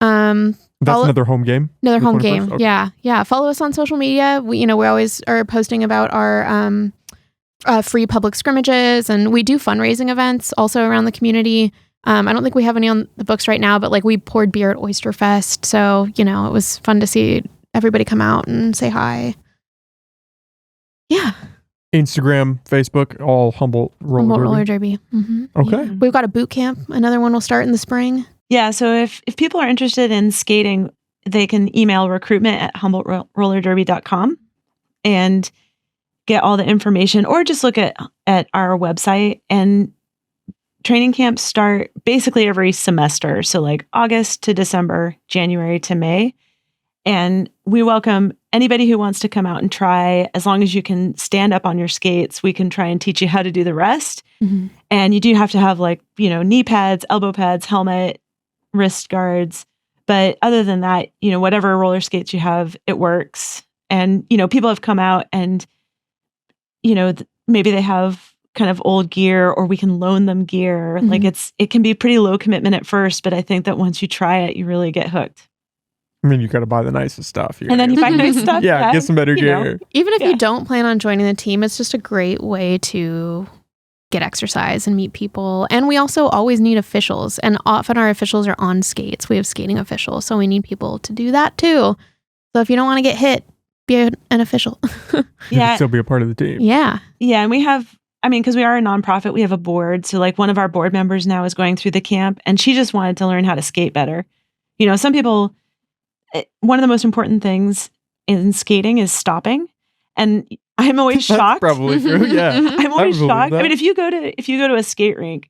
That's another home game. Another home game. Okay. Yeah. Follow us on social media. We always are posting about our free public scrimmages, and we do fundraising events also around the community. I don't think we have any on the books right now, but like we poured beer at Oyster Fest, so it was fun to see everybody come out and say hi. Yeah. Instagram, Facebook, all Humboldt Roller Derby. Mm-hmm. Okay. Yeah. We've got a boot camp. Another one will start in the spring. Yeah, so if people are interested in skating, they can email recruitment@humboldtrollerderby.com and get all the information, or just look at our website. And training camps start basically every semester, so like August to December, January to May. And we welcome anybody who wants to come out and try. As long as you can stand up on your skates, we can try and teach you how to do the rest. Mm-hmm. And you do have to have knee pads, elbow pads, helmet, wrist guards. But other than that, whatever roller skates you have, it works. And, people have come out and, maybe they have kind of old gear, or we can loan them gear. Mm-hmm. Like it can be pretty low commitment at first, but I think that once you try it, you really get hooked. I mean, you got to buy the nicest stuff. And then you buy nice stuff. Yeah, get some better gear. Even if you don't plan on joining the team, it's just a great way to get exercise and meet people. And we also always need officials. And often our officials are on skates. We have skating officials. So we need people to do that too. So if you don't want to get hit, be an official. You can still be a part of the team. Yeah. Yeah. And we have, because we are a nonprofit, we have a board. So like one of our board members now is going through the camp, and she just wanted to learn how to skate better. Some people, one of the most important things in skating is stopping. And I'm always shocked. That's probably true. Yeah. I'm always shocked. If you go to a skate rink,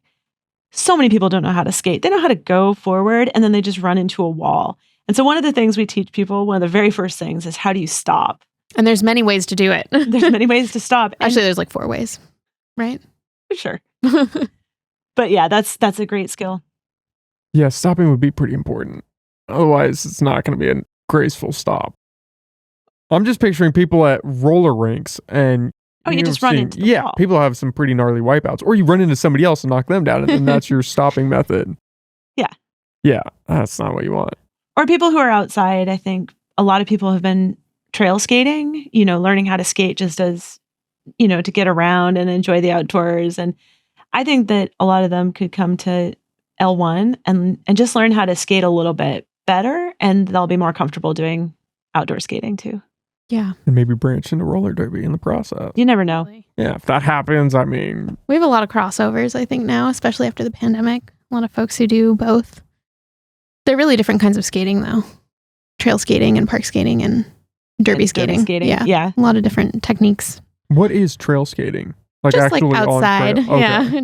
so many people don't know how to skate. They know how to go forward, and then they just run into a wall. And so one of the things we teach people, one of the very first things, is how do you stop? And there's many ways to do it. There's many ways to stop. Actually, there's like 4 ways, right? Sure. But yeah, that's a great skill. Yeah, stopping would be pretty important. Otherwise, it's not going to be a graceful stop. I'm just picturing people at roller rinks, and you just run into the wall. People have some pretty gnarly wipeouts, or you run into somebody else and knock them down, and then that's your stopping method. Yeah, that's not what you want. Or people who are outside. I think a lot of people have been trail skating, learning how to skate just as, to get around and enjoy the outdoors. And I think that a lot of them could come to L1 and just learn how to skate a little bit better, and they'll be more comfortable doing outdoor skating too. Yeah. And maybe branch into roller derby in the process. You never know. Yeah, if that happens, We have a lot of crossovers, I think, now, especially after the pandemic. A lot of folks who do both. They're really different kinds of skating, though. Trail skating and park skating and derby skating. Yeah. A lot of different techniques. What is trail skating? Like just actually like outside. On trail? Okay. Yeah.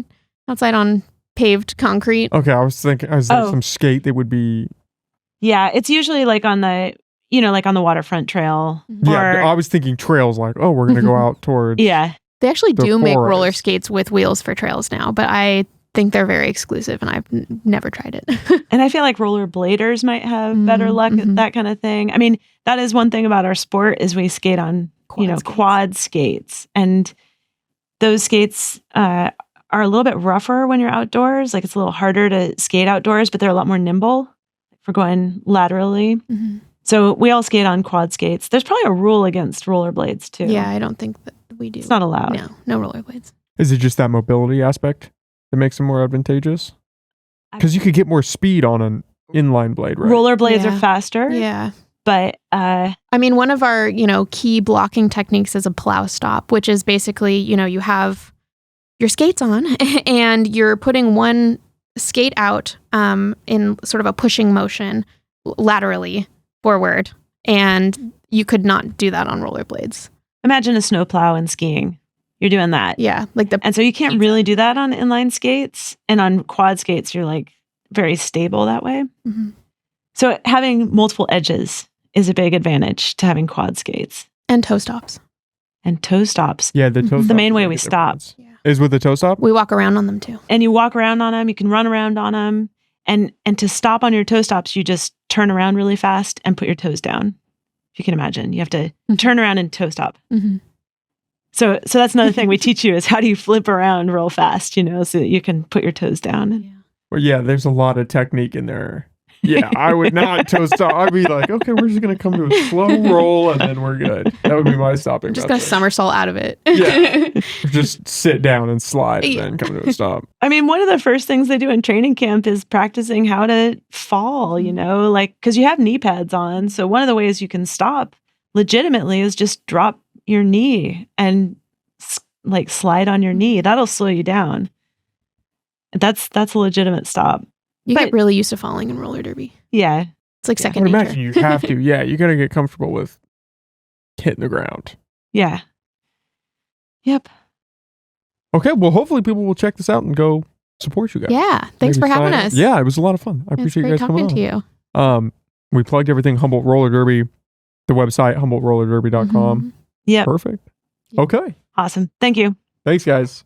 Outside on paved concrete. Okay, I was thinking, is there some skate that would be... Yeah, it's usually like on the, like on the waterfront trail. Mm-hmm. Yeah, I was thinking trails, like, we're going to go out towards... Yeah. They actually do make forest. roller skates with wheels for trails now, but I think they're very exclusive, and I've never tried it. And I feel like roller bladers might have better luck at that kind of thing. That is one thing about our sport is we skate on, quad skates. And those skates are a little bit rougher when you're outdoors. Like it's a little harder to skate outdoors, but they're a lot more nimble for going laterally. Mm-hmm. So we all skate on quad skates. There's probably a rule against rollerblades too. Yeah, I don't think that we do. It's not allowed. No rollerblades. Is it just that mobility aspect that makes them more advantageous? Because you could get more speed on an inline blade, right? Rollerblades are faster. Yeah. But one of our, key blocking techniques is a plow stop, which is basically, you have your skates on and you're putting one skate out in sort of a pushing motion laterally forward. And you could not do that on rollerblades. Imagine a snowplow and skiing. You're doing that. Yeah. And so you can't really do that on inline skates. And on quad skates, you're like very stable that way. Mm-hmm. So having multiple edges is a big advantage to having quad skates. And toe stops. Yeah, the toe stops. The main way we stop is with the toe stop? We walk around on them too. And you walk around on them. You can run around on them. And to stop on your toe stops, you just turn around really fast and put your toes down. if you can imagine. You have to turn around and toe stop. Mm-hmm. So that's another thing we teach you is how do you flip around real fast, you know, so that you can put your toes down. Yeah. Well, yeah, there's a lot of technique in there. Yeah, I would not toe stop. I'd be like, okay, we're just going to come to a slow roll and then we're good. That would be my stopping I'm just going to method. somersault out of it. Yeah. Just sit down and slide and then come to a stop. I mean, one of the first things they do in training camp is practicing how to fall, you know, like, because you have knee pads on. So one of the ways you can stop legitimately is just drop your knee and like slide on your knee. That'll slow you down. That's a legitimate stop. You get really used to falling in roller derby. Yeah. It's like I second would nature. imagine you have to. Yeah, you got to get comfortable with hitting the ground. Yeah. Yep. Okay, well, hopefully people will check this out and go support you guys. Yeah. Thanks for Maybe having sign up. us. Yeah, it was a lot of fun. I appreciate you guys coming talking on. to you. We plugged everything Humboldt Roller Derby, the website, HumboldtRollerDerby.com. Yep. Perfect. Yeah. Okay. Awesome. Thank you. Thanks, guys.